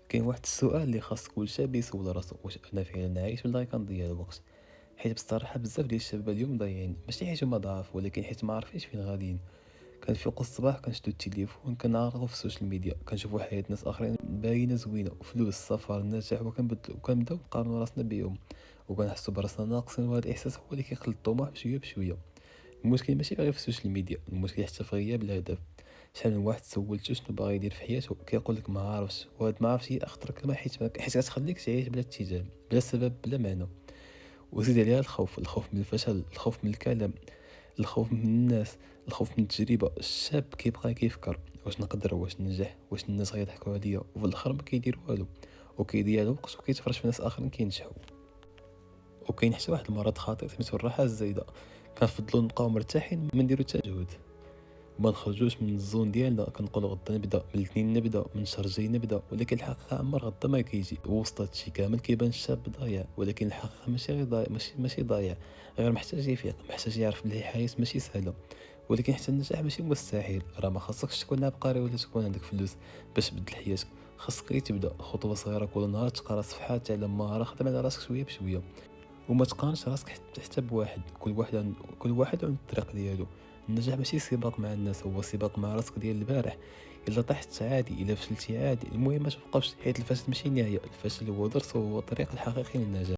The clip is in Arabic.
كاين واحد السؤال اللي خاص كل شاب يسول راسو: واش انا فعلا عايش ولا كنضيع الوقت؟ حيت بصراحه بزاف ديال الشباب اليوم ضايعين، ماشي حيت هما ضعاف، ولكن حيت ما عارفينش فين غاديين. كنفيقوا الصباح، كنشدو التليفون، كنعرضوا في السوشيال ميديا، كنشوفوا حياة ناس اخرين باينه زوينه، فلوس، سفر، نجاح، وكنبداو نقارنوا راسنا بهم، وكنحسوا براسنا ناقصين. وهذا الاحساس هو اللي كيخلي الطموح بشويه بشويه. المشكل ماشي غير في السوشيال ميديا، المشكل حتى في غياب الهدف. شحال من واحد سولتو شنو باغي يدير في حياته كيقول لك ما عارفش، وهاد ما عارفش هي اخطر كلمه، حيت كتخليك تعيش بلا اتجاه، بلا سبب، بلا معنى. وزيد عليها الخوف، الخوف من الفشل، الخوف من الكلام، الخوف من الناس، الخوف من التجربه. الشاب كيبقى كيفكر: واش نقدر، واش ننجح، واش الناس غيضحكوا عليا؟ وفي الاخر ما كيدير والو، وكيضيع الوقت وكيتفرج في ناس اخرين كينجحوا. وكاين حتى واحد المرض خطير سميتو الراحه الزايده. كنفضلوا نبقاو مرتاحين ما نديرو حتى مجهود، ما نخرجوش من الزون ديالنا. كنقولوا غدا نبدا، من الاثنين نبدا، من الشهر الجاي نبدا، ولكن الحقيقه عمر غدا ما كيجي. وسط هادشي كامل كيبان الشاب ضايع، ولكن الحقيقه ماشي غير ضايع، ماشي ضايع، غير محتاج يفيق، محتاج يعرف بلي الحياه ماشي سهله. ولكن حتى النجاح ماشي مستحيل. راه ما خاصكش تكون عبقري ولا تكون عندك فلوس باش تبدل حياتك. خاصك غير تبدا خطوه صغيره، كل نهار تقرا صفحه، تعلم مهاره، خدم على راسك شويه بشويه. وما تقارنش راسك حتى بواحد. كل واحد عنده الطريق ديالو. النجاح ماشي سباق مع الناس، هو سباق مع راسك ديال البارح. الا طحت عادي، الا فشلتي عادي، المهم ما توقفش، حيت الفشل ماشي نهايه، الفشل هو درس، وهو الطريق الحقيقي للنجاح.